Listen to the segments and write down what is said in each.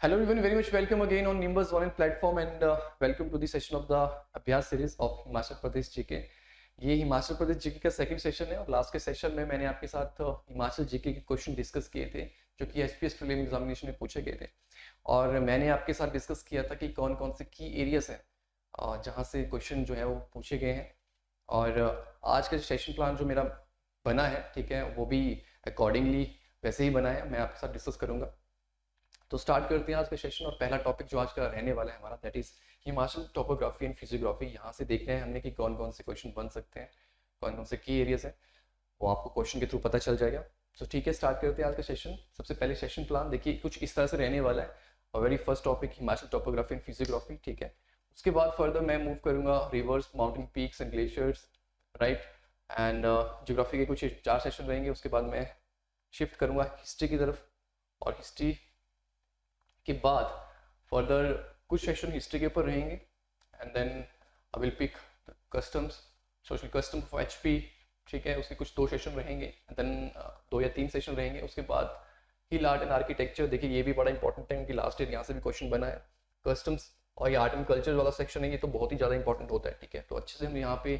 Hello everyone, very much welcome again on Nimbus Online platform and welcome to the session of the अभ्यास series of Himachal Pradesh GK. ये Himachal Pradesh GK का second session है और last के session में मैंने आपके साथ हिमाचल जीके के क्वेश्चन डिस्कस किए थे जो कि एचपीएस प्रीलिम एग्जामिनेशन में पूछे गए थे। और मैंने आपके साथ डिस्कस किया था कि कौन कौन से की एरियाज हैं जहाँ से क्वेश्चन जो है वो पूछे गए हैं। और आज का सेशन प्लान जो मेरा बना है, ठीक है, वो भी अकॉर्डिंगली वैसे ही बना है, मैं आपके साथ डिस्कस करूँगा। तो स्टार्ट करते हैं आज का सेशन। और पहला टॉपिक जो आज का रहने वाला है हमारा, that is Himachal topography and physiography. यहाँ से देखना है हमने कि कौन कौन से क्वेश्चन बन सकते हैं, कौन कौन से की एरियाज हैं, वो आपको क्वेश्चन के थ्रू पता चल जाएगा। तो ठीक है, स्टार्ट करते हैं आज का सेशन। सबसे पहले सेशन प्लान देखिए कुछ इस तरह से रहने वाला है। और very first topic Himachal topography and physiography, ठीक है। उसके बाद फर्दर मैं मूव करूँगा reverse, mountain peaks and glaciers, right. And geography के कुछ 4 सेशन रहेंगे। उसके बाद मैं शिफ्ट करूँगा हिस्ट्री की तरफ, और हिस्ट्री के बाद फर्दर कुछ सेशन हिस्ट्री के ऊपर रहेंगे। And then I will pick customs, social custom of HP, ठीक है। उसके कुछ 2 सेशन रहेंगे, एंड देन 2 या 3 सेशन रहेंगे। उसके बाद हिल आर्ट एंड आर्किटेक्चर, देखिए ये भी बड़ा इंपॉर्टेंट है क्योंकि लास्ट ईयर यहाँ से भी क्वेश्चन बना है। कस्टम्स और ये आर्ट एंड कल्चर वाला सेक्शन है, ये तो बहुत ही ज़्यादा इंपॉर्टेंट होता है, ठीक है। तो अच्छे से हम यहाँ पे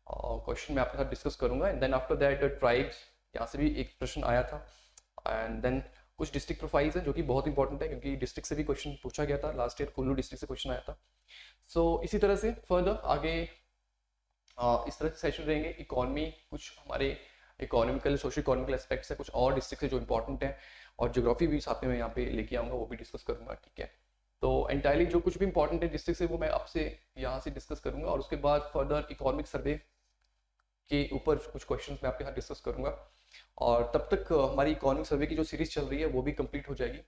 क्वेश्चन मैं आपके साथ डिस्कस करूँगा। And then after that tribes, यहाँ से भी एक प्रश्न आया था। एंड देन कुछ डिस्ट्रिक्ट प्रोफाइल्स हैं जो कि बहुत इंपॉर्टेंट है क्योंकि डिस्ट्रिक्ट से भी क्वेश्चन पूछा गया था लास्ट ईयर, कुल्लू डिस्ट्रिक्ट से क्वेश्चन आया था। सो इसी तरह से फर्दर आगे इस तरह से सेशन रहेंगे। इकोनॉमी, कुछ हमारे इकोनॉमिकल सोशल इकोनॉमिकल एस्पेक्ट्स है कुछ और डिस्ट्रिक्ट से जो इंपॉर्टेंट है, और ज्योग्राफी भी साथ में मैं यहाँ पे लेके आऊँगा, वो भी डिस्कस करूँगा, ठीक है। तो एंटायरली जो कुछ भी इंपॉर्टेंट है डिस्ट्रिक्ट से वो मैं आपसे यहाँ से डिस्कस करूँगा। और उसके बाद फर्दर इकोनॉमिक सर्वे के ऊपर कुछ क्वेश्चन मैं आपके साथ डिस्कस करूँगा। और तब तक हमारी इकोनॉमिक सर्वे की जो सीरीज चल रही है वो भी कंप्लीट हो जाएगी।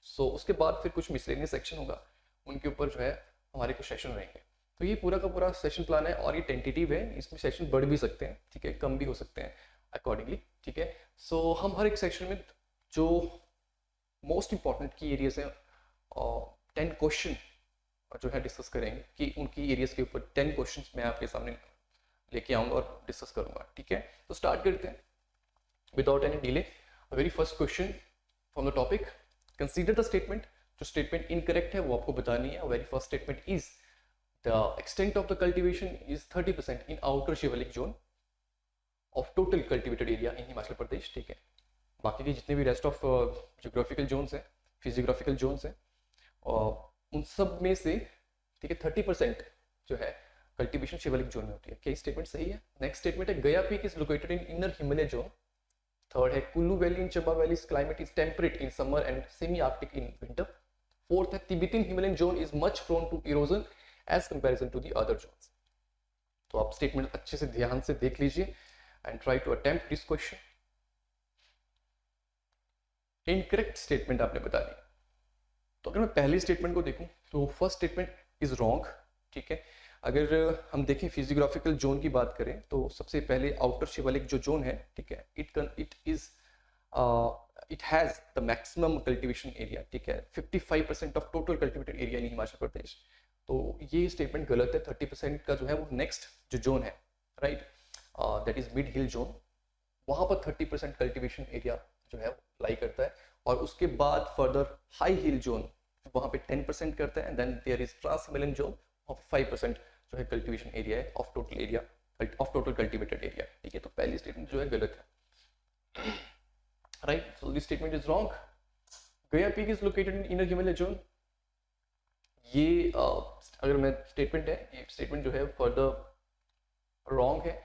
सो उसके बाद फिर कुछ मिसलेनियस सेक्शन होगा, उनके ऊपर जो है हमारे कुछ सेशन रहेंगे। तो ये पूरा का पूरा सेशन प्लान है और ये टेंटेटिव है, इसमें सेशन बढ़ भी सकते हैं, ठीक है, कम भी हो सकते हैं अकॉर्डिंगली, ठीक है। सो हम हर एक सेक्शन में जो मोस्ट इंपॉर्टेंट की एरियाज हैं 10 क्वेश्चन जो है डिस्कस करेंगे कि उनकी एरियाज के ऊपर 10 क्वेश्चन मैं आपके सामने लेके आऊँगा और डिस्कस करूँगा, ठीक है। तो स्टार्ट करते हैं without any delay. A very first question from the topic, consider the statement. जो statement incorrect है वो आपको बतानी है। Very first statement is the extent of the cultivation is 30% in outer Shivalik zone of total cultivated area in Himachal Pradesh, ठीक है। बाकी के जितने भी rest of geographical zones हैं, physiographical zones हैं, उन सब में से, ठीक है, 30% जो है कल्टिवेशन शिवालिक जोन में होती है। क्या स्टेटमेंट सही है? नेक्स्ट स्टेटमेंट है Gaya peak is located in inner Himalaya zone. Third है Kullu valley in Chamba valley climate is temperate in summer and semi arctic in winter. Fourth है Tibetan Himalayan zone is much prone to erosion as comparison to the other zones. तो आप statement अच्छे से ध्यान से देख लीजिए and try to attempt this question. Incorrect statement आपने बता दी। तो अगर मैं पहली स्टेटमेंट को देखूं तो फर्स्ट स्टेटमेंट इज रॉन्ग, ठीक है। अगर हम देखें फिजियोग्राफिकल जोन की बात करें तो सबसे पहले आउटर शिवालिक जो जोन है, ठीक है, it has the maximum cultivation area, ठीक है, 55% of total cultivated area in Himachal Pradesh. तो ये स्टेटमेंट गलत है। 30% का जो है वो नेक्स्ट जो जोन है, right, that is mid hill zone, वहाँ पर 30% कल्टिवेशन एरिया जो है लाई करता है। और उसके बाद फर्दर हाई हिल जोन वहाँ पे 10% करता है। And then there is trans Himalayan zone of 5% जो है कल्टीवेशन एरिया है of total area, of total cultivated area, ठीक है। तो पहली स्टेटमेंट जो है गलत है, right. So this statement is wrong. Gaya peak is located in inner Himalaya zone, ये अगर मैं स्टेटमेंट है, ये स्टेटमेंट जो है फर्दर रॉन्ग है।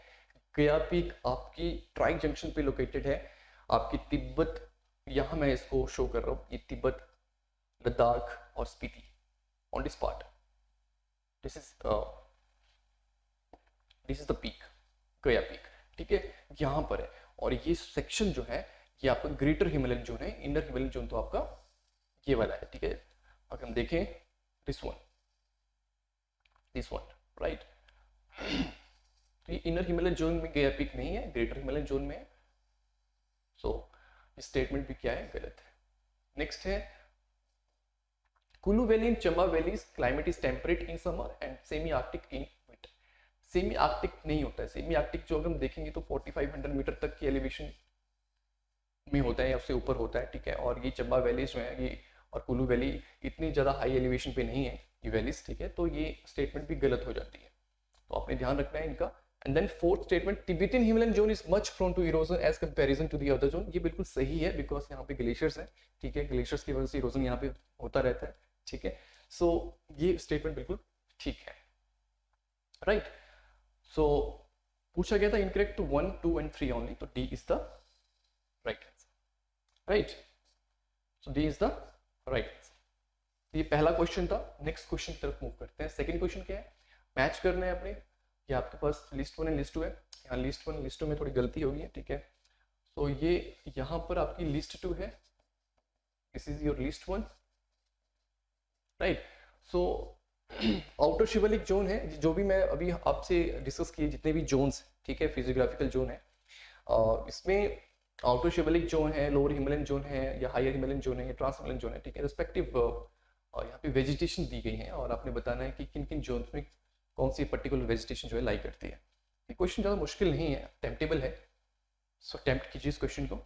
गया पीक आपकी ट्राइक जंक्शन पे लोकेटेड है, आपकी तिब्बत, यहाँ मैं इसको शो कर रहा हूँ, ये तिब्बत, लद्दाख और Spiti on this part, this is the peak, गया पीक, ठीक है, यहाँ पर है। और ये सेक्शन जो है ये आपका ग्रेटर हिमालयन जोन है। इनर हिमालयन जोन तो आपका ये वाला है, ठीक है। अगर हम देखें दिस वन, राइट, तो ये इनर हिमालयन जोन में गया पीक नहीं है, ग्रेटर हिमालयन जोन में है। सो स्टेटमेंट भी क्या है, गलत है। नेक्स्ट है Kullu valley in Chamba valley climate is temperate in summer and semi arctic in winter. Semi Arctic नहीं होता है। सेमी आर्कटिक जो अगर हम देखेंगे तो 4500 मीटर तक की एलिवेशन में होता है या उससे ऊपर होता है, ठीक है। और ये चंबा वैली जो है ये और कुल्लू वैली इतनी ज़्यादा हाई एलिवेशन पे नहीं है ये वैलीज, ठीक है, तो ये स्टेटमेंट भी गलत हो जाती है, तो आपने ध्यान रखना है इनका। And then fourth statement, Tibetan Himalayan zone is much prone to erosion as comparison to the other zone, ये बिल्कुल सही है बिकॉज यहाँ पे ग्लेशियर्स है, ठीक है, ग्लेशियर्स की वजह से इरोजन यहाँ पे होता रहता है, ठीक है, सो ये स्टेटमेंट बिल्कुल ठीक है, राइट। सो पूछा गया था इनकरेक्ट टू 1, 2 एंड 3 ओनली, तो D is the right answer, right, so D is the right answer. ये पहला क्वेश्चन था। नेक्स्ट क्वेश्चन की तरफ मूव करते हैं। सेकंड क्वेश्चन क्या है, मैच करना है अपने, ये आपके पास लिस्ट 1 एंड लिस्ट 2 है, यहाँ लिस्ट 1 लिस्ट 2 में थोड़ी गलती होगी, ठीक है, तो ये यहाँ पर आपकी लिस्ट 2 है, this is your list 1, right. So outer Shivalik zone है, जो भी मैं अभी आपसे डिस्कस किए जितने भी जोन्स, ठीक है, फिजियोग्राफिकल जोन है, इसमें आउटर शिवालिक जोन है, लोअर हिमालयन जोन है, या हायर हिमालयन जोन है, या ट्रांस हिमालयन जोन है, ठीक है, रिस्पेक्टिव यहाँ पे वेजिटेशन दी गई है और आपने बताना है कि किन किन जोन में कौन सी पर्टिकुलर वेजिटेशन जो है लाई करती है। ये क्वेश्चन ज़्यादा मुश्किल नहीं है, टेम्पटेबल है, सो टेम्प्ट कीजिए इस क्वेश्चन को।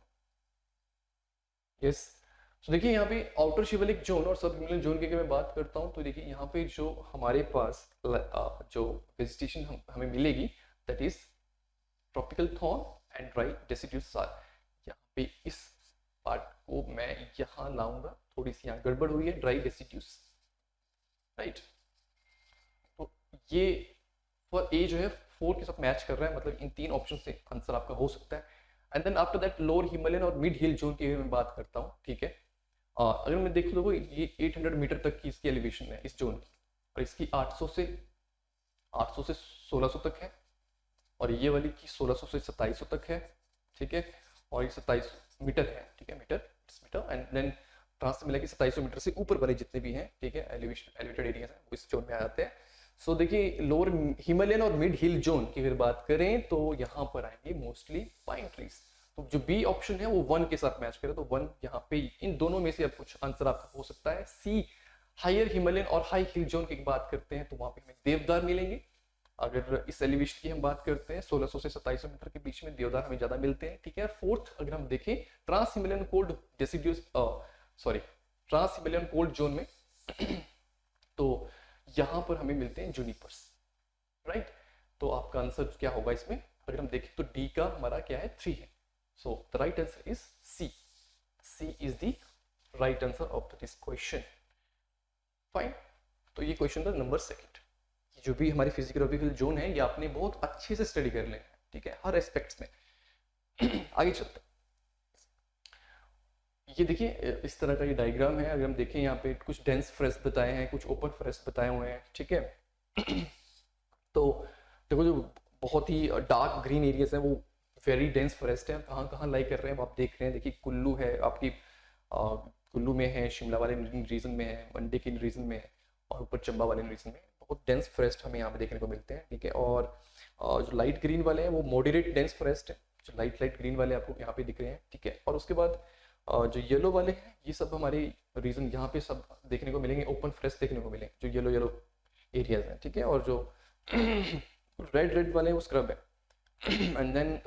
यस, तो देखिए यहाँ पे आउटर शिवालिक जोन और सब हिमालयन जोन की अगर मैं बात करता हूँ तो देखिए यहाँ पे जो हमारे पास जो वेजिटेशन हमें मिलेगी that is tropical thorn and dry deciduous सार। यहाँ पे इस पार्ट को मैं यहाँ लाऊंगा, थोड़ी सी यहाँ गड़बड़ हुई है, ड्राई डेसिड्यूस, राइट। तो ये फॉर ए जो है 4 के साथ मैच कर रहा है, मतलब इन 3 ऑप्शन से आंसर आपका हो सकता है। And then after that lower Himalayan और मिड हिल जोन की मैं बात करता हूँ, ठीक है, अगर मैं देख लो ये 800 मीटर तक की इसकी एलिवेशन है इस जोन की, और इसकी 800 से 1600 तक है, और ये वाली की 1600 से 2700 तक है, ठीक है, और ये 27 मीटर है, ठीक है, metre, and then trans Himalaya की 2700 मीटर से ऊपर वाले जितने भी हैं, ठीक है, एलिवेटेड एरियाज हैं वो इस जोन में आ जाते हैं। सो देखिए लोअर हिमालयन और मिड हिल जोन की अगर बात करें तो यहाँ पर आएंगे मोस्टली पाइन ट्रीज, तो जो बी ऑप्शन है वो 1 के साथ मैच करे, तो 1 यहाँ पे इन दोनों में से अब कुछ आंसर आपका हो सकता है। सी हायर हिमालयन और हाई हिल जोन की बात करते हैं तो वहां पे हमें देवदार मिलेंगे। अगर इस एलिवेशन की हम बात करते हैं 1600 से 2700 मीटर के बीच में देवदार हमें ज्यादा मिलते हैं, ठीक है। फोर्थ अगर हम देखें trans Himalayan cold deciduous trans Himalayan cold zone में तो यहां पर हमें मिलते हैं जूनिपर्स, राइट। तो आपका आंसर क्या होगा इसमें, अगर हम देखें तो डी का हमारा क्या है 3 है, so the right answer is C, C is the right answer of this question, fine. तो ये क्वेश्चन था नंबर 2। जो भी हमारी फिजियोग्राफिकल जोन है ये आपने बहुत अच्छे से स्टडी कर लेना है, ठीक है, हर एस्पेक्ट्स में। आगे चलते हैं, ये देखिए इस तरह का ये डायग्राम है। अगर हम देखें यहाँ पे कुछ डेंस फॉरेस्ट बताए हैं, कुछ ओपन फॉरेस्ट बताए हुए हैं, ठीक है। तो देखो जो बहुत ही डार्क ग्रीन एरियाज हैं वो वेरी डेंस फॉरेस्ट है। कहाँ कहाँ लाई कर रहे हैं आप देख रहे हैं, देखिए कुल्लू है आपकी, कुल्लू में है, शिमला वाले रीजन में है, मंडी के रीजन में है, और ऊपर चंबा वाले रीजन में बहुत डेंस फॉरेस्ट हमें यहाँ पे देखने को मिलते हैं, ठीक है। और जो लाइट ग्रीन वाले हैं वो मॉडरेट डेंस फॉरेस्ट है, जो लाइट ग्रीन वाले आपको यहाँ पे दिख रहे हैं, ठीक है। और उसके बाद जो येलो वाले हैं ये सब हमारे रीजन यहाँ पे सब देखने को मिलेंगे, ओपन फॉरेस्ट देखने को मिलेंगे जो येलो येलो एरियाज हैं, ठीक है। और जो रेड वाले हैं वो स्क्रब है। एंड देन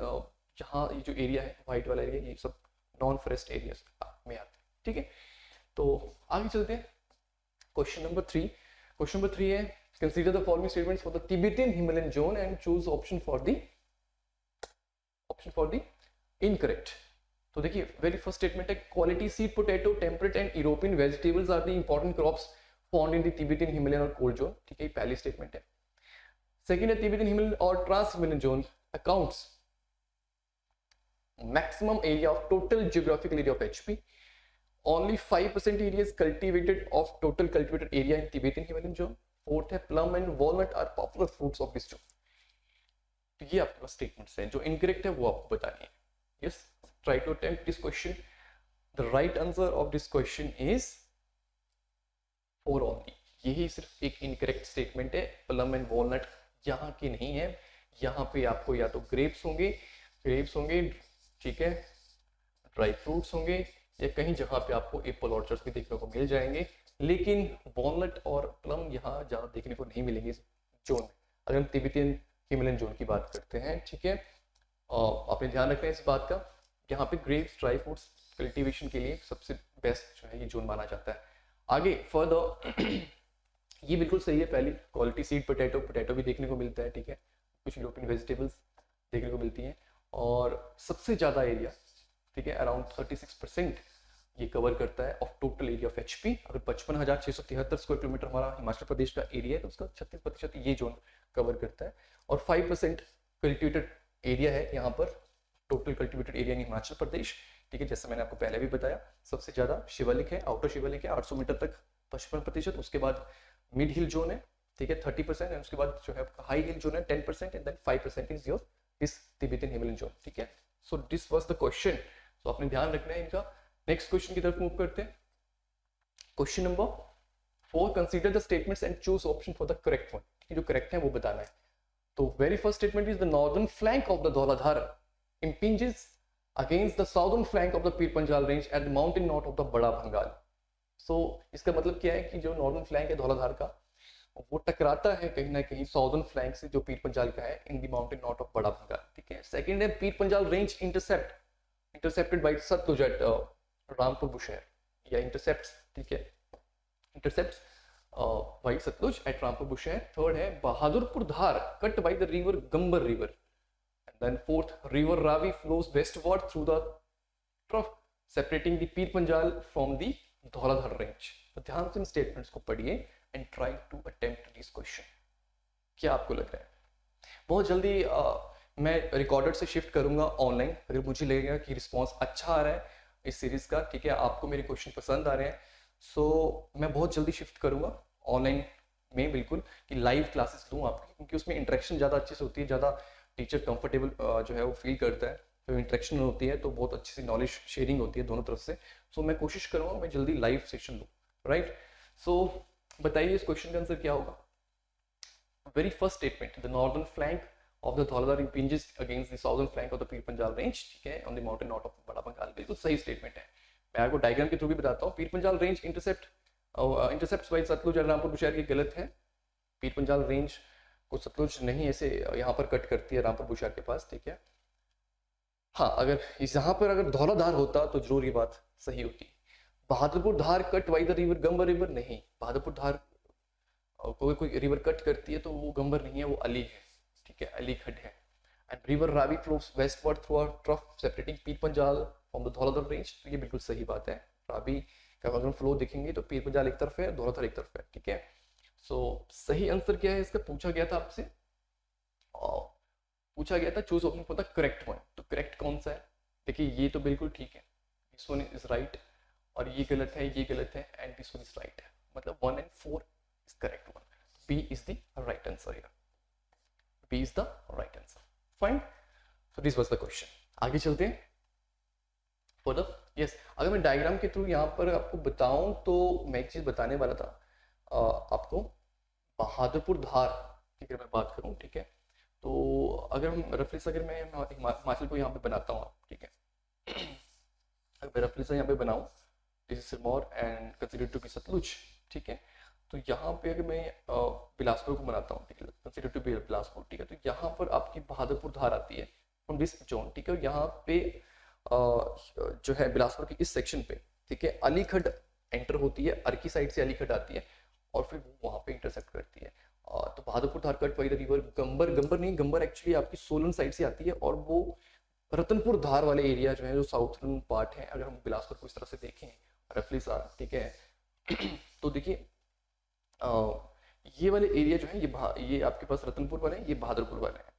यहाँ ये जो एरिया है व्हाइट वाला एरिया, ये सब नॉन फॉरेस्ट एरियाज में आते हैं, ठीक है। तो आगे चलते हैं क्वेश्चन नंबर 3। क्वेश्चन नंबर 3 है consider the following statements for the Tibetan Himalayan zone and choose option for the incorrect. तो देखिए वेरी फर्स्ट स्टेटमेंट है quality seed potato, temperate and European vegetables are the important crops found in the Tibetan Himalayan और cold zone, ठीक है, पहली statement है। Second है Tibetan Himalayan और trans Himalayan zone accounts maximum area of total geographical area of HP. Only 5% area is cultivated of total cultivated area in Tibetan Himalayan zone. Fourth है plum and walnut are popular fruits of this zone. तो ये आपके पास statements हैं, जो incorrect है वो आपको बतानी है। Yes, try to attempt this question. The right answer of this question is 4 only. यही सिर्फ एक इनकरेक्ट स्टेटमेंट है, प्लम एंड वॉलनट यहाँ की नहीं है। यहाँ पे आपको या तो ग्रेप्स होंगे, ठीक है, ड्राई फ्रूट्स होंगे, या कहीं जहाँ पे आपको एप्पल ऑर्चर्ड्स भी देखने को मिल जाएंगे, लेकिन वॉलनट और प्लम यहाँ ज़्यादा देखने को नहीं मिलेंगे इस जोन में, अगर हम तिब्बतन हिमालयन जोन की बात करते हैं, ठीक है। आपने ध्यान रखना है इस बात का, यहाँ पे ग्रेप्स ड्राई फ्रूट्स कल्टीवेशन के लिए सबसे बेस्ट जो है ये जोन माना जाता है। आगे फर्दर ये बिल्कुल सही है, पहली क्वालिटी सीड पोटैटो भी देखने को मिलता है, ठीक है, कुछ यूरोपियन वेजिटेबल्स देखने को मिलती हैं, और सबसे ज़्यादा एरिया, ठीक है, अराउंड 36% ये कवर करता है of total area of HP। अगर 55,673 स्क्वायर किलोमीटर हमारा हिमाचल प्रदेश का एरिया है तो उसका 36% ये जोन कवर करता है, और 5% कल्टिवेटेड एरिया है यहाँ पर, total cultivated area in Himachal Pradesh, ठीक है। जैसे मैंने आपको पहले भी बताया, सबसे ज़्यादा शिवालिक है, आउटर शिवालिक है 800 मीटर तक 55%, उसके बाद मिड हिल जोन है, ठीक है, 30%, एंड उसके बाद जो है हाई हिल जोन है 10%, and then 5% is your this Tibetan Himalayan zone, ठीक है। So this was the question, तो आपने ध्यान रखना है इनका। नेक्स्ट क्वेश्चन की तरफ मूव करते हैं। Question number 4, consider the statements and choose option for the correct one, जो करेक्ट है वो बताना है। तो very first statement is the northern flank of the Dhauladhar impinges against the southern flank of the Pir Panjal range at the mountain knot of the बड़ा भंगाल। सो इसका मतलब क्या है कि जो नॉर्दर्न फ्लैंक है धौलाधार का, वो टकराता है कहीं ना कहीं साउदर्न फ्लैंक से जो पीर पंजाल का है in the mountain knot of Bara Bhangal, ठीक है। सेकंड है Pir Panjal range intercepted by Satluj at Rampur Bushahr, या इंटरसेप्ट्स, ठीक है, intercepts by Satluj at Rampur Bushahr. Third है Bahadurpur Dhar cut by the river Gambar river. Then fourth, river Ravi flows westward through the trough, separating the Pir Panjal from the Dhauladhar range. तो ध्यान से इन statements को पढ़िए and try to attempt this question. क्या आपको लग रहा है? बहुत जल्दी मैं रिकॉर्डेड से शिफ्ट करूंगा ऑनलाइन, अगर मुझे लगेगा कि रिस्पॉन्स अच्छा आ रहा है इस सीरीज का, ठीक है, आपको मेरे क्वेश्चन पसंद आ रहे हैं, सो मैं बहुत जल्दी शिफ्ट करूंगा ऑनलाइन में, बिल्कुल, कि लाइव क्लासेस लूँ आपकी, क्योंकि उसमें इंटरेक्शन ज़्यादा अच्छे से होती है, ज़्यादा टीचर कंफर्टेबल जो है वो फील करता है, तो इंटरेक्शन होती है तो बहुत अच्छी सी नॉलेज शेयरिंग होती है दोनों तरफ से। सो मैं कोशिश करूँगा मैं जल्दी लाइव सेशन लूँ, राइट। सो बताइए इस क्वेश्चन का आंसर क्या होगा। Very first statement, the northern flank of the Dhauladhar impinges against the southern flank of the Pir Panjal range, ठीक है, on the mountain knot of बड़ा बंगाल। बिल्कुल सही स्टेटमेंट है, मैं आपको डायग्राम के थ्रू भी बताता हूँ। Pir Panjal range intercept by Sutlej और रामपुर बुशहर, की गलत है। पीर पंजाल रेंज को सतलुज नहीं ऐसे यहाँ पर कट करती है रामपुर बुशहर के पास, ठीक है। हाँ, अगर इस यहाँ पर अगर धौलाधार होता तो जरूर ये बात सही होती। Bahadurpur Dhar cut by the river Gambar river, नहीं, बहादुरपुर धार कोई रिवर कट करती है तो वो गंबर नहीं है, वो अली है, ठीक है, अली खड्ड है। And river Ravi flows westward through a trough separating Pir Panjal from the Dhauladhar range, तो ये बिल्कुल सही बात है। रावी का अगर फ्लो देखेंगे तो पीर पंजाल एक तरफ है, धौलाधार एक तरफ है, ठीक है। सो सही आंसर क्या है इसका, पूछा गया था आपसे, पूछा गया था choose option for the correct one, तो करेक्ट कौन सा है। देखिए ये तो बिल्कुल ठीक है, दिस वन इज राइट, और ये गलत है, ये गलत है, and this one is right, मतलब 1 and 4 is correct one. B is the right answer here, B is the right answer, fine. So this was the question. आगे चलते हैं फॉर द यस। अगर मैं डायग्राम के थ्रू यहाँ पर आपको बताऊं तो मैं एक चीज बताने वाला था आपको, बहादुरपुर धार की अगर मैं बात करूं, ठीक है, तो अगर हम रफली से, अगर मैं हिमाचल को यहाँ पे बनाता हूँ, ठीक है, अगर मैं रफली से यहाँ पे बनाऊँ, this is Sirmaur and consider to be Sutlej, ठीक है, तो यहाँ पे अगर मैं बिलासपुर को बनाता हूँ, ठीक है, कंसीडर टू बी बिलासपुर, ठीक है, तो यहाँ पर आपकी बहादुरपुर धार आती है फ्रॉम दिस जोन, ठीक है, यहाँ पे जो है बिलासपुर के इस सेक्शन पे, ठीक है, अली खड्ड एंटर होती है, अर्की साइड से अली खड्ड आती है और फिर वो वहाँ पे इंटरसेप्ट करती है। तो Bahadurpur Dhar cut by the river Gambar नहीं, गंबर एक्चुअली आपकी सोलन साइड से आती है, और वो रतनपुर धार वाले एरिया जो है, जो साउथर्न पार्ट है, अगर हम बिलासपुर को इस तरह से देखें रफली सा, ठीक है, तो देखिए ये वाले एरिया जो है ये आपके पास रतनपुर वाले हैं, ये बहादुरपुर वाले हैं,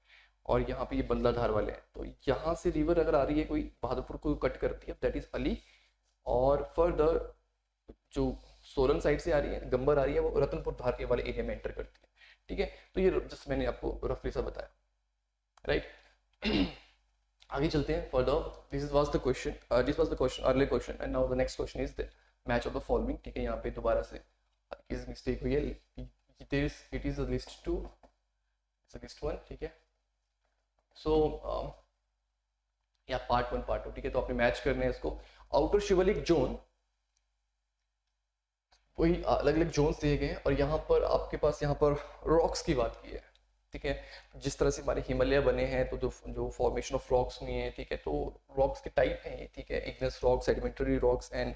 और यहाँ पे ये बंदला धार वाले हैं। तो यहाँ से रिवर अगर आ रही है कोई बहादुरपुर को कट करती है, दैट इज अली, और फर्दर जो सोलन साइड से आ रही है, गंबर आ रही है, वो रतनपुर धार के वाले एरिया में एंटर करती है, ठीक है। तो ये जस्ट मैंने आपको रफली सा बताया, राइट। आगे चलते हैं further. This was the question, earlier question, and now the next question is the match of the following, ठीक है। यहाँ पे दोबारा से इस मिस्टेक हुई है, it is the list 2, list 1, ठीक है। सो या पार्ट 1 पार्ट 2, ठीक है, तो आपने मैच करने हैं इसको। आउटर शिवालिक जोन, वही अलग अलग जोन्स दिए गए हैं, और यहाँ पर आपके पास यहाँ पर रॉक्स की बात की है, ठीक है, जिस तरह से हमारे हिमालय बने हैं, तो जो फॉर्मेशन ऑफ रॉक्स हुए हैं, ठीक है, तो रॉक्स के टाइप हैं ये, ठीक है, igneous rocks, sedimentary rocks, and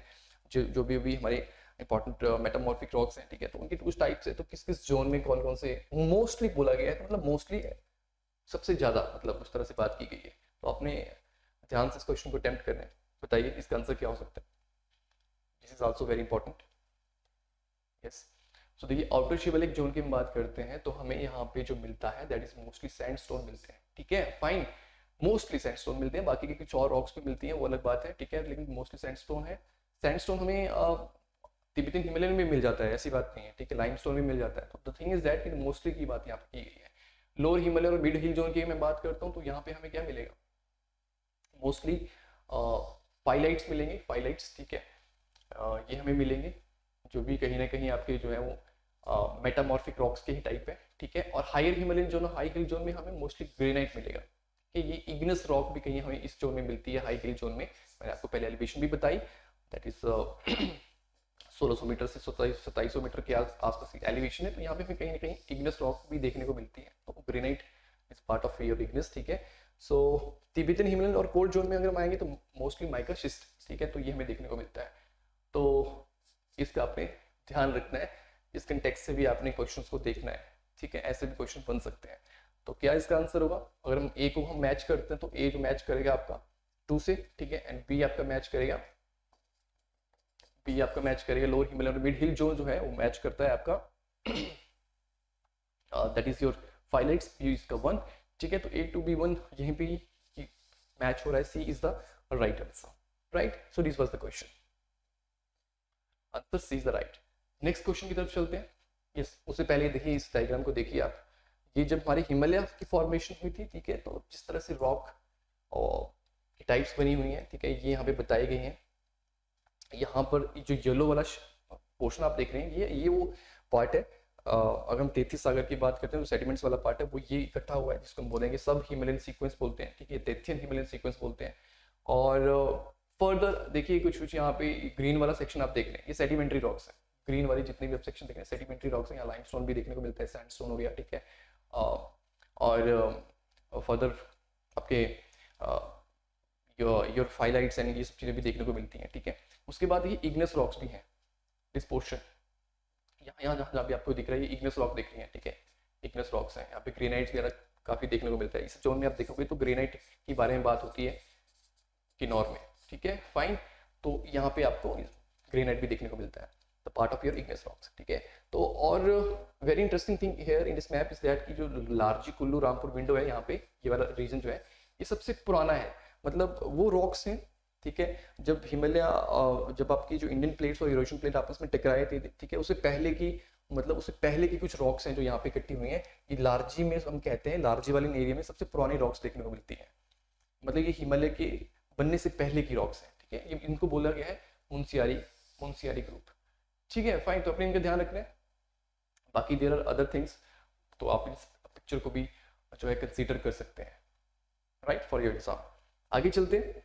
जो भी हमारे इंपॉर्टेंट मेटामॉर्फिक रॉक्स हैं, ठीक है। तो उनकी टू टाइप्स है, तो किस किस जोन में कौन कौन से मोस्टली बोला गया है, तो मतलब मोस्टली सबसे ज्यादा मतलब उस तरह से बात की गई है। तो आपने ध्यान से इस क्वेश्चन को अटेम्प्ट करना है, बताइए इसका आंसर क्या हो सकता है। This is also very important. Yes, so देखिए आउटर शिवालिक जोन की हम बात करते हैं तो हमें यहाँ पे जो मिलता है दैट इज मोस्टली सैंडस्टोन मिलते हैं, ठीक है, फाइन। मोस्टली सैंडस्टोन मिलते हैं, बाकी की कुछ और रॉक्स भी मिलती हैं, वो अलग बात है, ठीक है, लेकिन मोस्टली सैंडस्टोन है। सैंडस्टोन हमें तिब्बतन हिमालयन में मिल जाता है, ऐसी बात नहीं है, ठीक है, लाइमस्टोन भी मिल जाता है। तो the thing is that mostly की बात यहाँ पे की गई है। लोअर हिमालय और मिड हिल जोन की मैं बात करता हूँ तो यहाँ पे हमें क्या मिलेगा, मोस्टली फाइलाइट्स मिलेंगे, फाइलाइट्स, ठीक है, ये हमें मिलेंगे, जो भी कहीं ना कहीं आपके जो है वो मेटामॉर्फिक रॉक्स के ही टाइप है, ठीक है। और higher Himalayan zone, high hill zone में हमें मोस्टली ग्रेनाइट मिलेगा, कि ये इग्नस रॉक भी कहीं हमें इस जोन में मिलती है, हाई हिल जोन में। मैंने आपको पहले एलिवेशन भी बताई, दैट इज 1600 मीटर से 2700 मीटर के आसपास की एलिवेशन है। तो यहाँ पे हमें कहीं ना कहीं इग्नस रॉक भी देखने को मिलती है, तो granite is part of your Ignis, ठीक है। सो तिब्बतन हिमालयन और कोल्ड जोन में अगर हम आएंगे तो मोस्टली माइका शिस्ट, ठीक है, तो ये हमें देखने को मिलता है। तो इसका आपने ध्यान रखना है, इस कंटेक्स्ट से भी आपने क्वेश्चंस को देखना है, ठीक है, ऐसे भी क्वेश्चन बन सकते हैं। तो क्या इसका आंसर होगा, अगर हम ए को हम मैच करते हैं तो ए जो मैच करेगा आपका 2 से, ठीक है, एंड बी आपका मैच करेगा, बी आपका मैच करेगा लोअर हिमालयन और मिड हिल जोन जो है वो मैच करता है आपका दैट इज योर फाइलाइट्स, बी इसका 1, ठीक है। तो A to B1 यहीं पे मैच हो रहा है, C is the right answer, right. So this was the question, answer C is the right. Next question की तरफ चलते हैं। यस, उससे पहले देखिए इस डायग्राम को देखिए आप, ये जब हमारी हिमालय की फॉर्मेशन हुई थी, ठीक है, तो जिस तरह से रॉक और की टाइप्स बनी हुई हैं, ठीक है, ये यहाँ पे बताई गई हैं। यहाँ पर जो येलो वाला पोर्शन आप देख रहे हैं, ये वो पार्ट है, अगर हम 33 सागर की बात करते हैं तो सेडिमेंट्स वाला पार्ट है, वो ये इकट्ठा हुआ है, जिसको हम बोलेंगे सब हिमालयन सीक्वेंस बोलते हैं, ठीक है, तेथियन हिमालयन सीक्वेंस बोलते हैं। और फर्दर देखिए कुछ यहाँ पे ग्रीन वाला सेक्शन आप देख रहे हैं, ये सेडिमेंट्री रॉक्स है, ग्रीन वाली जितने भी आप सेक्शन देख रहे हैं सेडिमेंट्री रॉक्स हैं। यहाँ लाइमस्टोन भी देखने को मिलता है, सैंडस्टोन हो गया, ठीक है, और फर्दर आपके योर फाइलाइट्स एंड ये सब चीज़ें भी देखने को मिलती हैं, ठीक है। उसके बाद ये इग्नेस रॉक्स भी हैं, दिस पोर्शन यहाँ जहाँ भी आपको दिख रहा है, ये इग्नेस रॉक दिख रही है, ठीक है, इग्नेस रॉक्स हैं। यहाँ पे ग्रेनाइट्स वगैरह काफी देखने को मिलता है, इस जोन में आप देखोगे तो ग्रेनाइट के बारे में बात होती है किन्नौर में, ठीक है, फाइन। तो यहाँ पे आपको ग्रेनाइट भी देखने को मिलता है, the part of your igneous rocks, ठीक है। तो और very interesting thing here in this map is that की जो लार्जी कुल्लू रामपुर विंडो है, यहाँ पे ये वाला रीजन जो है ये सबसे पुराना है, मतलब वो रॉक्स हैं, ठीक है, जब हिमालय जब आपकी जो इंडियन प्लेट्स और यूरोशियन प्लेट आपस में टकराए थे, ठीक है, उससे पहले की मतलब उससे पहले की कुछ रॉक्स हैं जो यहाँ पे इकट्ठी हुई हैं। ये लार्जी में हम कहते हैं, लार्जी वाले एरिया में सबसे पुरानी रॉक्स देखने को मिलती हैं, मतलब ये हिमालय के बनने से पहले की रॉक्स हैं, ठीक है। ये इनको बोला गया है मुनस्यारी ग्रुप, ठीक है, फाइन। तो अपने इनका ध्यान रखना है, बाकी देयर आर अदर थिंग्स, तो आप इस पिक्चर को भी जो है कंसीडर कर सकते हैं, राइट, फॉर योर एग्जाम। आगे चलते हैं,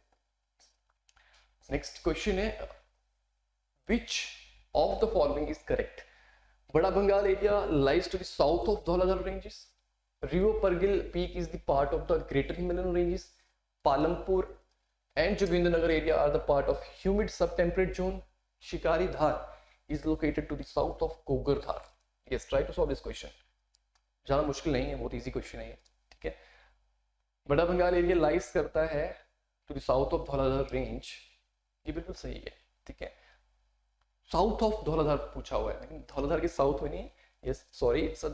नेक्स्ट क्वेश्चन है which of the following is correct. Bara Bangal area lies to the south of Dhauladhar ranges, Reo Purgil peak is the part of the greater Himalayan ranges, Palampur and Jogindernagar area are the part of humid sub temperate zone, Shikari Dhar is located to the south of Kogar Dhar. Yes, try to solve this question, ज्यादा मुश्किल नहीं है, बहुत easy question है ये, ठीक है। बड़ा बंगाल एरिया लाइज करता है to the south of Dhauladhar range, ये बिल्कुल सही है, ठीक है। साउथ ऑफ धौलाधार पूछा हुआ है, लेकिन धौलाधार के साउथ में नहीं, yes sorry, it's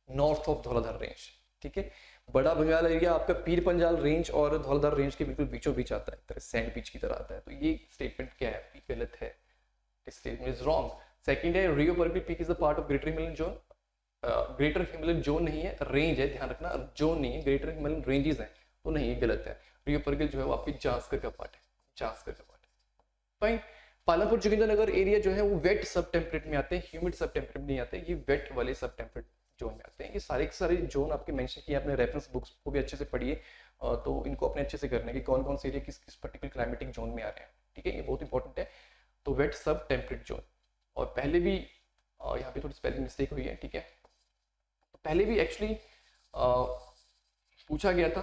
north of Dhauladhar range, ठीक है। बड़ा बंगाल एरिया आपका पीर पंजाल रेंज और धौलाधार रेंज के बिल्कुल बीचों बीच आता है, तरह सैंड बीच की तरह आता है, तो ये स्टेटमेंट क्या है, ये गलत है, this statement is wrong. Second है Reo Purgil peak is the part of greater Himalayan zone, greater Himalayan zone नहीं है, रेंज है, ध्यान रखना, जोन नहीं है, ग्रेटर हिमालयन रेंजेस हैं, तो नहीं, ये गलत है। रियो परगिल जो है वो आपकी जांस्कर का पार्ट है, जांस्कर का पार्ट है, फाइन। पालमपुर जोगिंद्रनगर एरिया जो है वो वेट सब टेम्परेट में आते हैं, ह्यूमिड सब टेम्परेट नहीं आते, ये वेट वाले सब टेम्परेट जोन में आते हैं। ये सारे के सारे जोन आपके मेंशन किए, आपने रेफरेंस बुक्स को भी अच्छे से पढ़िए, तो इनको अपने अच्छे से करना है कि कौन कौन से एरिया किस किस पर्टिकुलर क्लाइमेटिक जोन में आ रहे हैं, ठीक है, ये बहुत इंपॉर्टेंट है। तो वेट सब टेम्परेट जोन, और पहले भी यहाँ पे थोड़ी स्पेलिंग मिस्टेक हुई है, ठीक है, तो पहले भी एक्चुअली पूछा गया था,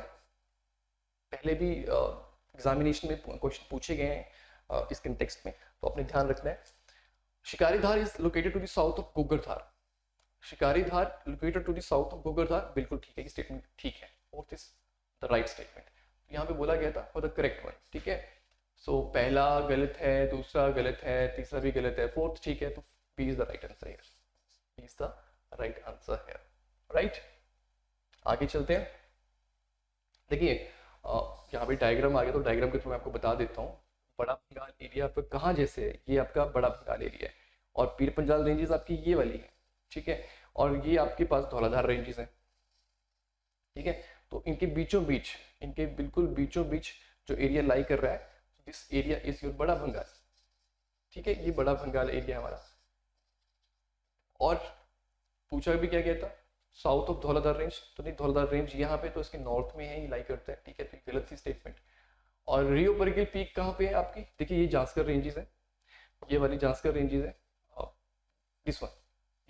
पहले भी एग्जामिनेशन में क्वेश्चन पूछे गए हैं इस कंटेक्स्ट में, तो अपने ध्यान रखना है। Shikaridhar is located to the south of Gogardhar. Shikaridhar located to the south of Gogardhar, बिल्कुल ठीक है, ये स्टेटमेंट ठीक है। Fourth is the right statement. यहाँ पे बोला गया था फॉर द करेक्ट वन, ठीक है। सो पहला गलत है, दूसरा गलत है, तीसरा भी गलत है, फोर्थ ठीक है, तो B is the right answer here. B is the right answer here, right. आगे चलते हैं। देखिए यहाँ पे डायग्राम आ गया, तो डायग्राम के थ्रू मैं आपको बता देता हूँ। बड़ा बंगाल एरिया आपका कहाँ जैसे है, ये आपका बड़ा बंगाल एरिया है, और पीर पंजाल रेंजेस आपकी ये वाली है, ठीक है। और ये आपके पास धौलाधार रेंजेस हैं, ठीक है। तो इनके बीचों बीच, इनके बिल्कुल बीचों बीच जो एरिया लाई कर रहा है, दिस एरिया इज योर बड़ा बंगाल, ठीक है। ये बड़ा बंगाल एरिया हमारा। और पूछा भी क्या गया था, साउथ ऑफ धौलाधार रेंज, तो नहीं धौलाधार रेंज यहाँ पे, तो इसके नॉर्थ में है, ये लाई करता है, ठीक है। तो गलत सी स्टेटमेंट। और रियो परगिल पीक कहाँ पे है आपकी, देखिए ये जास्कर रेंजेस है, ये वाली जास्कर रेंजेस है, दिस वन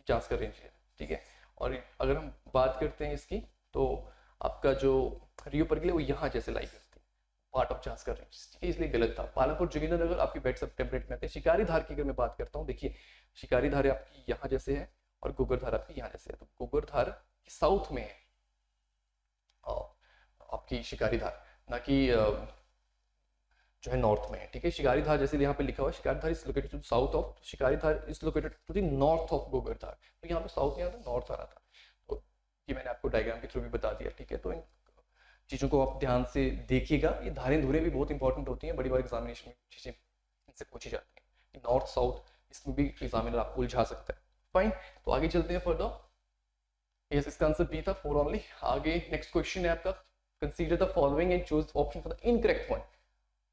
जास्कर रेंज है, ठीक है। और अगर हम बात करते हैं इसकी, तो आपका जो रियो परगिल है वो यहाँ जैसे लाई करती है, पार्ट ऑफ जास्कर रेंज, ठीक है, इसलिए गलत था। पालमपुर जोगिंद्रनगर आपकी बेड सब टेम्परेट में आते हैं। शिकारीधार की अगर मैं बात करता हूँ, देखिए शिकारीधार आपकी यहाँ जैसे है, और गोगरधार आपकी यहाँ जैसे है, तो गोगरधार साउथ में है आपकी शिकारीधार, ना कि जो है नॉर्थ में है, ठीक है। शिकारीधार जैसे यहाँ पे लिखा हुआ है, Shikaridhar is located to south of, Shikaridhar is located to the north of Gogardhar. तो यहाँ पे साउथ नहीं आता, नॉर्थ आ रहा था, तो ये मैंने आपको डायग्राम के थ्रू भी बता दिया, ठीक है। तो इन चीज़ों को आप ध्यान से देखिएगा। ये धारें धुरें भी बहुत इंपॉर्टेंट होती हैं, बड़ी बार एग्जामिनेशन में चीज़ें इनसे पूछी जाती हैं। नॉर्थ साउथ इसमें भी एग्जामिनर आपको उलझा सकता है। फाइन, तो आगे चलते हैं फर्दर। यस, इसका आंसर बी था, 4 ओनली। आगे नेक्स्ट क्वेश्चन है आपका, consider the following and choose option for the incorrect one,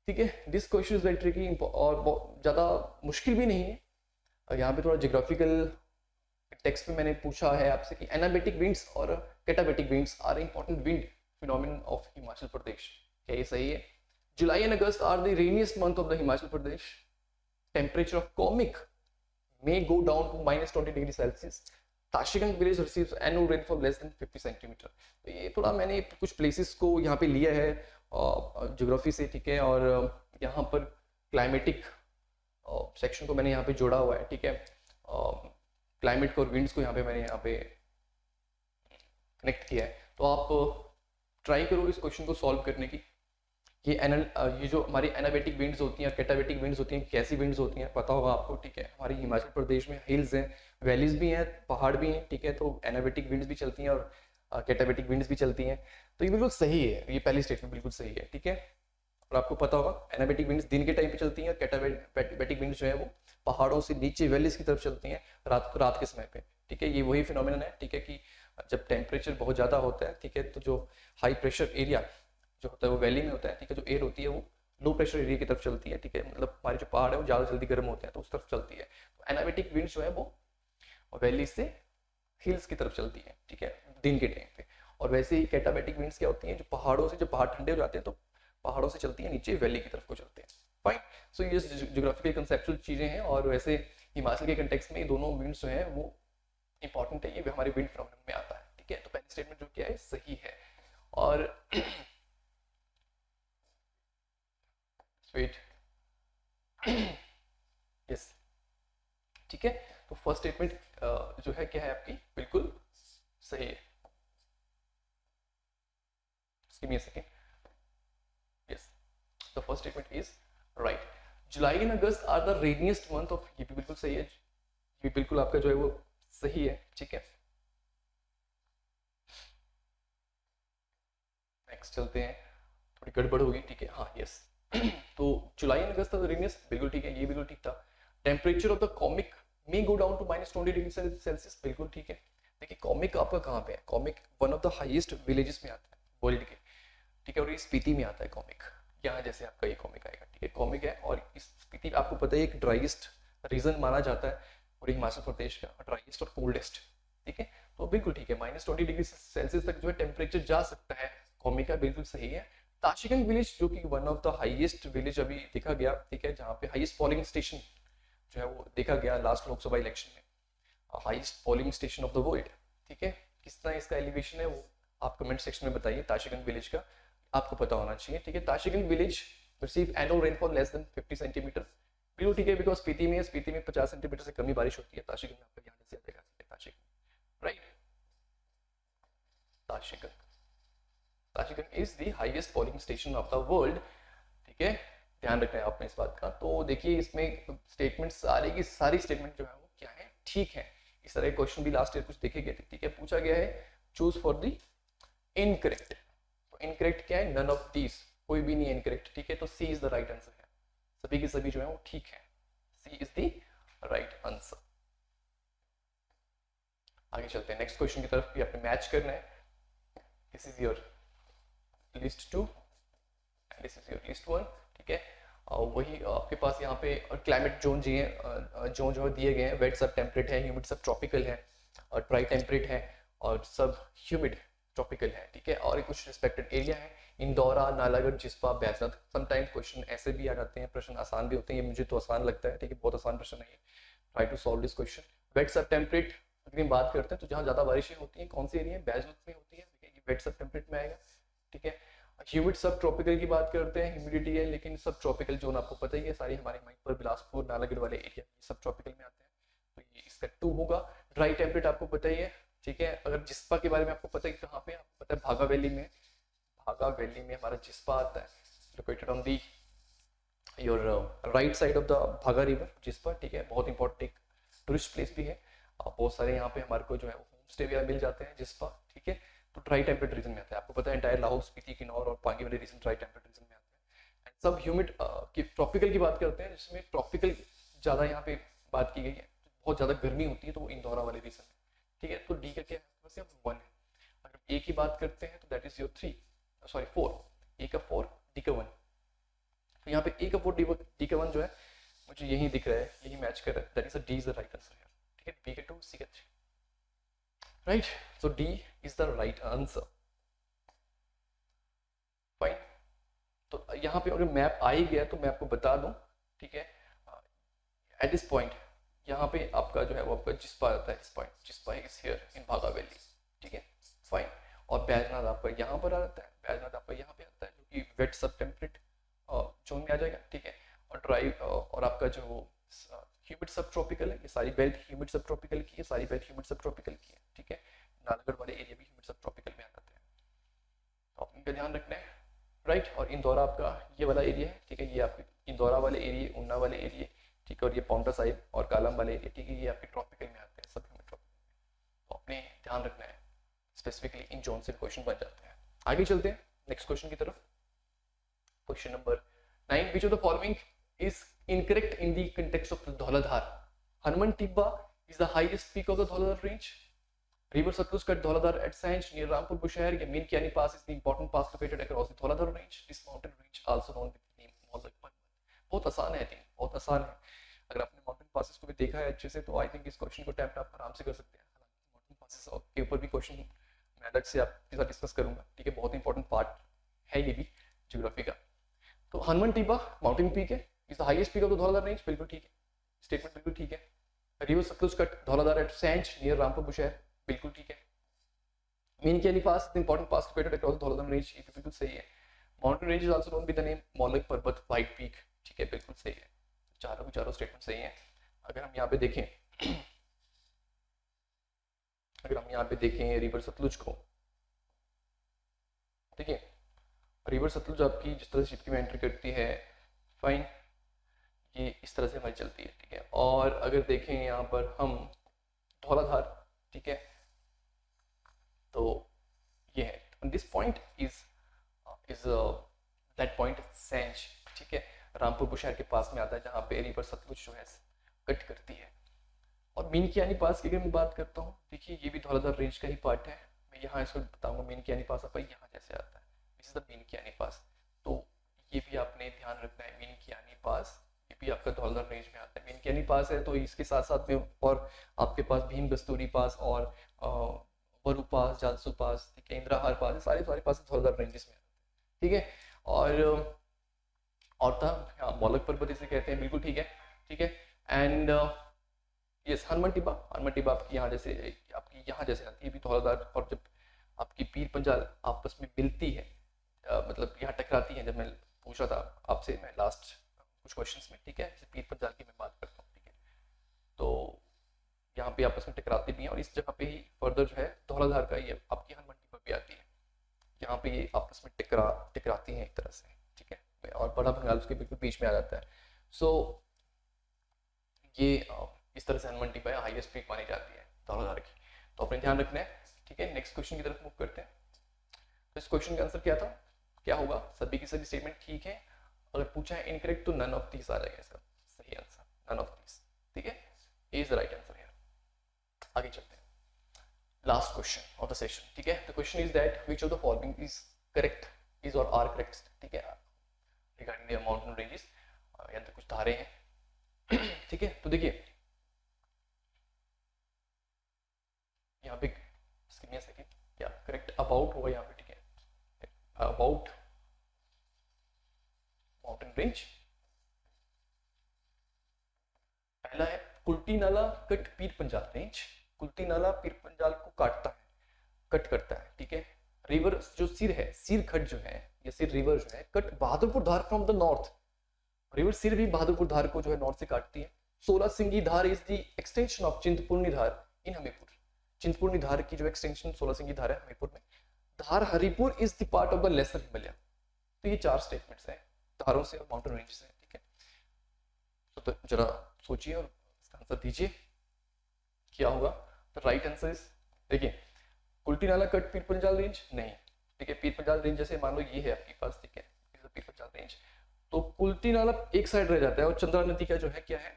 ठीक है। This question is very tricky और बहुत ज़्यादा मुश्किल भी नहीं है। और यहाँ पे थोड़ा जियोग्राफिकल टेक्स्ट में मैंने पूछा है आपसे कि एनाबेटिक विंड्स और katabatic winds are important wind phenomenon of Himachal Pradesh, क्या ये सही है? July and August are the rainiest month of the Himachal Pradesh. Temperature of Komic may go down to -20 degree Celsius. Tashigang village receives annual rainfall less than 50 centimetre. तो ये थोड़ा मैंने कुछ places को यहाँ पे लिया है ज्योग्राफी से, ठीक है। और यहाँ पर क्लाइमेटिक सेक्शन को मैंने यहाँ पे जोड़ा हुआ है, ठीक है। क्लाइमेट और विंड्स को यहाँ पे मैंने यहाँ पे कनेक्ट किया है। तो आप ट्राई करो इस क्वेश्चन को सॉल्व करने की। ये जो हमारी एनाबेटिक विंड्स होती हैं, कैटाबेटिक विंड्स होती हैं, कैसी विंड्स होती हैं पता होगा आपको, ठीक है। हमारी हिमाचल प्रदेश में हिल्स हैं, वैलीज भी हैं, पहाड़ भी हैं, ठीक है। तो एनाबेटिक विंड्स भी चलती हैं और कैटाबेटिक विंड्स भी चलती हैं। तो ये बिल्कुल सही है, ये पहली स्टेटमेंट बिल्कुल सही है, ठीक है। और आपको पता होगा एनाबेटिक विंड्स दिन के टाइम पे चलती हैं, कैटाबेटिक विंड्स जो है वो पहाड़ों से नीचे वैलीज की तरफ चलती हैं रात के समय पे, ठीक है। ये वही फिनोमिनन है, ठीक है, कि जब टेम्परेचर बहुत ज़्यादा होता है, ठीक है, तो जो हाई प्रेशर एरिया जो होता है वो वैली में होता है, ठीक है। जो एयर होती है वो लो प्रेशर एरिया की तरफ चलती है, ठीक है। मतलब हमारे जो पहाड़ है वो ज़्यादा जल्दी गर्म होते हैं, तो उस तरफ चलती है। तो एनाबेटिक विंड्स जो है वो वैली से हिल्स की तरफ चलती है, ठीक है, दिन के टाइम पे। और वैसे ही कैटाबेटिक विंड्स क्या होती हैं, जो पहाड़ों से, जब पहाड़ ठंडे हो जाते हैं तो पहाड़ों से चलती है, नीचे वैली की तरफ को चलते हैं। फाइन, सो ये ज्योग्राफिकल कंसेप्चुअल चीज़ें हैं। और वैसे हिमाचल के कंटेक्स्ट में ये दोनों विंड्स जो है वो इंपॉर्टेंट है, ये हमारे विंड फिनोमेनन में आता है, ठीक है। तो पहली स्टेटमेंट जो क्या है सही है। और वेट, यस, ठीक है। तो फर्स्ट स्टेटमेंट जो है क्या है आपकी बिल्कुल सही है। Give me a second. Yes, the first statement is right. July and August are the rainiest month of, ये भी बिल्कुल सही है, ये बिल्कुल आपका जो है वो सही है, ठीक है। नेक्स्ट चलते हैं, थोड़ी गड़बड़ होगी, ठीक है। हाँ, यस। तो July and August the rainiest, बिल्कुल ठीक है, ये बिल्कुल ठीक था। Temperature of the Komic may go down to -20 degree Celsius, बिल्कुल ठीक है। देखिए कॉमिक आपका कहाँ पे है, Komic one of the highest villages में आता है वर्ल्ड के, ठीक है। और ये स्पीति में आता है कॉमिक, यहाँ जैसे आपका ये कॉमिक आएगा, ठीक है, कॉमिक है। और इस स्पीति आपको पता है एक ड्राइएस्ट रीजन माना जाता है पूरे हिमाचल प्रदेश का, ड्राइएस्ट और कोल्डेस्ट, ठीक है। तो बिल्कुल ठीक है, -20 डिग्री सेल्सियस तक जो है टेम्परेचर जा सकता है, कॉमिक का बिल्कुल सही है। ताशीगंज विलेज जो कि one of the highest village अभी देखा गया, ठीक है, जहाँ पे हाईएस्ट पोलिंग स्टेशन जो है वो देखा गया लास्ट लोकसभा इलेक्शन में, highest polling station of the world, ठीक है। किस तरह इसका एलिवेशन है वो आप कमेंट सेक्शन में बताइए, ताशीगंज विलेज का आपको पता होना चाहिए, ठीक है। Tashigang village receive annual rainfall less than 50 centimetre, बिल्कुल ठीक है, बिकॉज स्पीति में 50 सेंटीमीटर से कम ही बारिश होती है। ताशिकन में आपका यहाँ जैसे आप देखा सकते हैं, Tashigang, right. Tashigang is the highest polling station of the world, ठीक है, ध्यान रखना है आपने इस बात का। तो देखिए इसमें स्टेटमेंट सारी की सारी स्टेटमेंट जो है वो क्या है, ठीक है। इस तरह के क्वेश्चन भी लास्ट ईयर कुछ देखे गए थे, ठीक है। पूछा गया है चूज फॉर द इनकरेक्ट, तो इनकरेक्ट क्या है, नन ऑफ दीज, कोई भी नहीं है इनकरेक्ट, ठीक है। तो सी इज द राइट आंसर है, सभी के सभी जो है वो ठीक है, C is the right answer. आगे चलते हैं नेक्स्ट क्वेश्चन की तरफ, भी आपने मैच करना है। This is your list 2 and this is your list 1, ठीक है। वही आपके पास यहाँ पे क्लाइमेट जोन जी है, जो दिए गए हैं, वेट सब टेम्परेट है, ह्यूमिड सब ट्रॉपिकल है, और ड्राई टेम्परेट है, और सब ह्यूमिड ट्रॉपिकल है, ठीक है। और कुछ रिस्पेक्टेड एरिया है, इंदौरा, नालागढ़, जिस्पा, बैजनाथ। समटाइम्स क्वेश्चन ऐसे भी आ जाते हैं, प्रश्न आसान भी होते हैं, ये मुझे तो आसान लगता है, ठीक है, बहुत आसान प्रश्न नहीं है। Try to solve this question. Wet sub temperate अगर हम बात करते हैं तो जहाँ ज्यादा बारिशें होती हैं कौन सी एरिया है, बैजनाथ में होती है, वेट सब टेम्परेट में आएगा, ठीक है। ह्यूमिड सब ट्रॉपिकल की बात करते हैं, ह्यूमिडिटी है, लेकिन सब ट्रॉपिकल जोन आपको पता ही है, सारी हमारे पर बिलासपुर, नालागढ़ वाले एरिया सब ट्रॉपिकल में आते हैं, तो ये इसका 2 होगा। ड्राई टेम्परेट आपको पता ही है, ठीक है। अगर जिस्पा के बारे में आपको पता है कहाँ पे, आपको पता है भागा वैली में, भागा वैली में हमारा जिस्पा आता है, located on the your right side of the भागा रिवर, जिस्पा, ठीक है। बहुत इंपॉर्टेंट एक टूरिस्ट प्लेस भी है, बहुत सारे यहाँ पे हमारे को जो है होम स्टे भी मिल जाते हैं, जिस्पा, ठीक है। तो ड्राई टेम्परेट रीजन में आता है, आपको पता है एंटायर लाहौल स्पीति, किन्नौर और पांगी वाले रीजन ड्राई टेम्परेट रीजन में आते हैं। एंड सब ह्यूमिड की ट्रॉपिकल की बात करते हैं, जिसमें ट्रॉपिकल ज़्यादा यहाँ पे बात की गई है, बहुत ज़्यादा गर्मी होती है, तो वो इंदौरा वाले रीजन है, ठीक है। तो डी का क्या है, 1 है। अगर ए की बात करते हैं तो दैट इज योर 4, ए का 4, डी का 1। तो यहाँ पे ए का 4, डी का 1 जो है मुझे यही दिख रहा है, यही मैच कर रहा है, that is D is the right answer है, ठीक है। बी का 2, सी का 3, right. So D is the right answer, fine. तो यहाँ पे अगर मैप आ ही गया तो मैं आपको बता दूं, ठीक है। एट दिस पॉइंट यहाँ पे आपका जो है वो आपका जिस्पा आता है, इस point, Jispa is here in भागा वैली, ठीक है, फाइन। और बैजनाथ आपका यहाँ पर आता है, बैजनाथ आपका यहाँ पे आता है, जो कि वेट सब टेम्परेट जोन में आ जाएगा, ठीक है। और ड्राई और आपका जो ह्यूमिड सब ट्रॉपिकल है, ये सारी बेल्ट ह्यूमिड सब ट्रॉपिकल की है, सारी बेल्ट ह्यूमिड सब ट्रॉपिकल की है, ठीक है। नालागढ़ वाले एरिया भी ह्यूमिड सब ट्रॉपिकल में आ जाते हैं, तो आप इनका ध्यान रखना है, राइट। और इंदौरा आपका ये वाला एरिया है, ठीक है, ये आपके इंदौरा वाले एरिया, उन्ना वाले एरिया, ठीक है। और ये पाउंटा साहिब और कालम वाले एरिया, ठीक है, ये आपके ट्रॉपिकल में आते हैं, सब ह्यूमिड ट्रॉपिकल में, तो आपने ध्यान रखना है, स्पेसिफिकली इन जोन से क्वेश्चन बन जाते हैं। आगे चलते हैं नेक्स्ट क्वेश्चन की तरफ। Question number 9, which of the following is incorrect in the context of Dhauladhar? Hanuman Tibba is the highest peak of the Dhauladhar range, river Satluj cut Dhauladhar at Sainj near Rampur Bushahr, या Minkiani pass is the important pass located across the Dhauladhar range, this mountain range also known with the name Maulak Parvat. बहुत आसान है, बहुत आसान है। अगर आपने mountain passes को भी देखा है अच्छे से तो आई थिंक इस क्वेश्चन को अटेम्प्ट आप आराम से कर सकते हैं। माउंटेन पासेस के ऊपर भी क्वेश्चन मैं अलग से आपके साथ डिस्कस करूंगा, ठीक है, बहुत इंपॉर्टेंट पार्ट है ये भी ज्योग्राफी का। तो हनुमान टिब्बा माउंटेन पीक है, is the highest peak of the Dhauladhar range, बिल्कुल ठीक है, स्टेटमेंट बिल्कुल ठीक है। River Satluj cut Dhauladhar at Sainj near Rampur Bushahr, बिल्कुल ठीक है। Minkiani pass important pass located across Dhauladhar range, ये बिल्कुल सही है। Mountain range is also known with the name Maulak Parvat, white peak, ठीक है, बिल्कुल सही है। चारों के चारों स्टेटमेंट सही हैं। अगर हम यहाँ पे देखें रिवर सतलुज को, ठीक है, रिवर सतलुज आपकी जिस तरह से चिपकी में एंट्री करती है, फाइन, ये इस तरह से हमारी चलती है, ठीक है। और अगर देखें यहाँ पर हम धौलाधार, ठीक है, तो ये है this point is that point Sainj, ठीक है, रामपुर बुशहर के पास में आता है, जहाँ पे रिवर सतलुज जो है कट करती है। और मेन कियानी पास की अगर मैं बात करता हूँ, देखिए ये भी धौलाधार रेंज का ही पार्ट है, मैं यहाँ इसको बताऊंगा। मेन कियानी पास आपका यहाँ जैसे आता है, this is the Minkiani pass, तो ये भी आपने ध्यान रखना है। मेन कियानी पास ये भी आपका धौलाधार रेंज में आता है, मेन कियानी पास है, तो इसके साथ साथ में और आपके पास भीम गस्तूरी पास और वरु पास, जालसू पास, ठीक है, इंद्राहार पास, सारे पास धौलाधार रेंजेस में आते हैं, ठीक है। और था मौलक पर्वत इसे कहते हैं, बिल्कुल ठीक है, ठीक है। एंड यस हनुमान टिब्बा आपकी यहाँ जैसे आती है, भी धौलाधार। और जब आपकी पीर पंजाल आपस में मिलती है, मतलब यहाँ टकराती है, जब मैं पूछ रहा था आपसे, मैं लास्ट कुछ क्वेश्चंस में, ठीक है, जैसे पीर पंजाल की मैं बात करता हूँ, ठीक है, तो यहाँ पे आपस में टकराते भी हैं और इस जगह पे ही फर्दर जो है धौलाधार का ये आपकी हनुमान टिब्बा भी आती है, यहाँ पे ये आपस में टकराती हैं एक तरह से, ठीक है, और बड़ा बंगाल उसके बिल्कुल बीच में आ जाता है। सो ये इस तरह से हनुमान टिब्बा हाईएस्ट पीक मानी जाती है धौलाधार की, तो अपने ध्यान रखना है, ठीक है। नेक्स्ट क्वेश्चन की तरफ मूव करते हैं। तो इस क्वेश्चन का आंसर क्या था, क्या होगा, सभी की सभी स्टेटमेंट ठीक है, अगर पूछा है इनकरेक्ट तो नन ऑफ दीस आ जाएगा इसका सही आंसर, नन ऑफ दीस, ठीक है, A is the right answer here. आगे चलते हैं, last question of the session, ठीक है। The question is that which of the following is correct, is और आर करेक्ट, ठीक है, रिगार्डिंग द माउंटेन रेंजेस, यहाँ पे कुछ धारे हैं, ठीक है। तो देखिए यहाँ पे सेकंड, क्या करेक्ट अबाउट होगा यहाँ पे, ठीक है, अबाउट माउंटेन रेंज। पहला है कुल्टी नाला कट पीर पंजाल रेंज, कुल्टी नाला पीर पंजाल को काटता है, कट करता है, ठीक है। रिवर जो सिर है, सिर खट जो है या सिर रिवर जो है cut Bahadurpur Dhar from the north, river सिर भी बहादुरपुर धार को जो है नॉर्थ से काटती है। 16 Singi Dhar is the extension of Chintpurni Dhar in Hamirpur, Chintpurni Dhar की जो एक्सटेंशन 16 सिंगी धार है हमीरपुर में। Dhar Haripur is the part of the lesser Himalaya. तो ये 4 स्टेटमेंट्स हैं धारों से और माउंटेन रेंज से, ठीक है। तो जरा सोचिए और इसका आंसर दीजिए क्या होगा। द राइट आंसर इज, देखिए कुल्टी नाला कट पीर पंजाल रेंज नहीं, ठीक है, पीर पंजाल रेंज जैसे मान लो ये है आपके पास, ठीक है, पीर पंजाल रेंज, तो कुल्टी नाला एक साइड रह जाता है और चंद्रा नदी का जो है क्या है,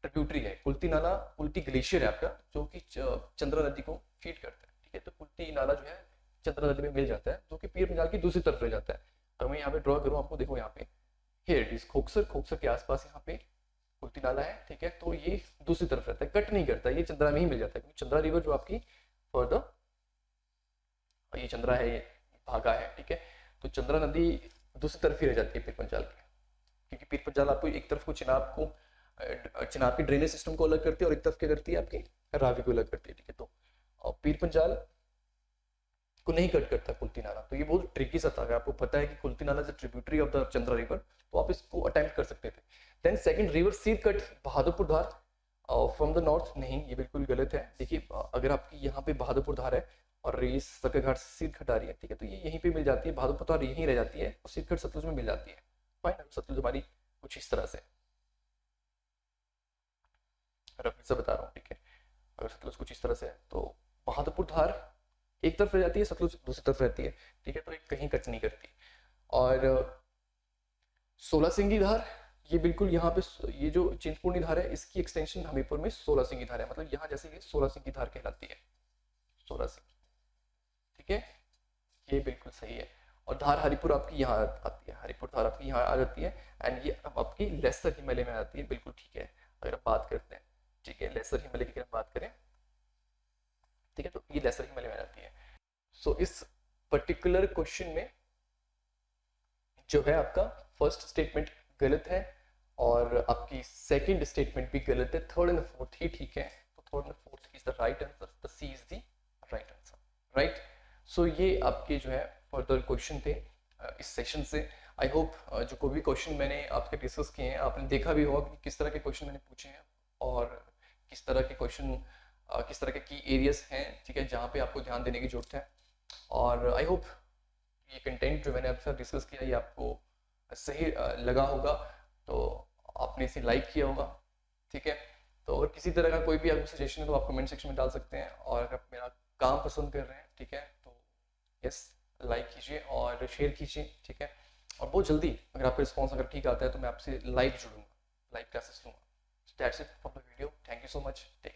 ट्रिब्यूटरी है। कुल्टी नाला, कुल्टी ग्लेशियर है आपका जो कि चंद्रा नदी को फीड करता है, ठीक है, तो कुल्टी नाला जो है चंद्रा नदी में मिल जाता है जो कि पीर पंजाल की दूसरी तरफ रह जाता है। तो मैं यहाँ पे ड्रॉ करूँ आपको, देखो यहाँ पे हियर इट इज खोखसर, खोखसर के आसपास यहाँ पे कुल्टी नाला है, ठीक है, तो ये दूसरी तरफ रहता है, कट नहीं करता, ये चंद्रा में ही मिल जाता है, क्योंकि चंद्रा रिवर जो आपकी फर्दर, ये चंद्रा है, ये भागा है, ठीक है, तो चंद्रा नदी दूसरी तरफ ही रह जाती है पीर पंजाल की, क्योंकि पीर पंजाल आपको एक तरफ को चिनाब की ड्रेनेज सिस्टम को अलग करती है और एक तरफ क्या करती है आपकी रावी को अलग करती है, ठीक है। तो पीर पंजाल को नहीं कट करता कुल्टी नाला, तो ये बहुत ट्रिकी सा था। अगर आपको पता है कि कुल्टी नाला is tributary of the Chandra river तो आप इसको अटेम्प्ट कर सकते थे। Then second, river Seer cut Bahadurpur Dhar from the north, नहीं ये बिल्कुल गलत है। देखिए अगर आपकी यहाँ पे बहादुरपुर धार है और रेस सरकाघाट से सीरखट आ रही है, ठीक है, तो ये यहीं पे मिल जाती है, बहादुरपुर धार यहीं रह जाती है और सीरखट सतलुज में मिल जाती है। फाइन, सतलुज हमारी कुछ इस तरह से रफली से बता रहा हूँ, ठीक है, अगर सतलुज कुछ इस तरह से है तो बहादुरपुर धार एक तरफ रह जाती है, सतलुज दूसरी तरफ रहती है, ठीक है, तो एक कहीं कट नहीं करती। और 16 सिंगी धार ये बिल्कुल यहाँ पे, ये जो चिंतपूर्णी धार है इसकी एक्सटेंशन हमीरपुर में 16 सिंगी धार है, मतलब यहाँ जैसे ये 16 सिंगी धार कहलाती है, 16 सिंगी, ठीक है, ये बिल्कुल सही है। और धार हरिपुर आपकी यहाँ आती है, हरिपुर धार आपकी यहाँ आ जाती है एंड ये आपकी लेसर हिमालय में आती है, बिल्कुल ठीक है। अगर आप बात करते हैं, ठीक है, लेसर हिमालय की अगर बात करें, ठीक है, तो ये लेसर हिमालय में आती है। सो इस पर्टिकुलर क्वेश्चन में जो है आपका फर्स्ट स्टेटमेंट गलत है और आपकी सेकंड स्टेटमेंट भी गलत है, थर्ड एंड फोर्थ ही ठीक है, तो third and fourth is the right answer, the C is the right answer, right. So ये आपके जो है फर्दर क्वेश्चन थे इस सेशन से। आई होप जो कोई भी क्वेश्चन मैंने आपसे डिस्कस किए हैं आपने देखा भी होगा कि किस तरह के क्वेश्चन मैंने पूछे हैं और किस तरह के क्वेश्चन, किस तरह के की एरियाज हैं, ठीक है, जहाँ पे आपको ध्यान देने की जरूरत है। और आई होप ये कंटेंट जो मैंने आपके साथ डिस्कस किया ये आपको सही लगा होगा, तो आपने इसे लाइक किया होगा, ठीक है। तो अगर किसी तरह का कोई भी आपको सजेशन है तो आप कमेंट सेक्शन में डाल सकते हैं, और अगर आप मेरा काम पसंद कर रहे हैं, ठीक है, तो यस लाइक कीजिए और शेयर कीजिए, ठीक है। और बहुत जल्दी अगर आपका रिस्पॉन्स अगर ठीक आता है तो मैं आपसे लाइव जुड़ूंगा, लाइव क्लासेस लूँगा। That's it for the video, thank you so much, take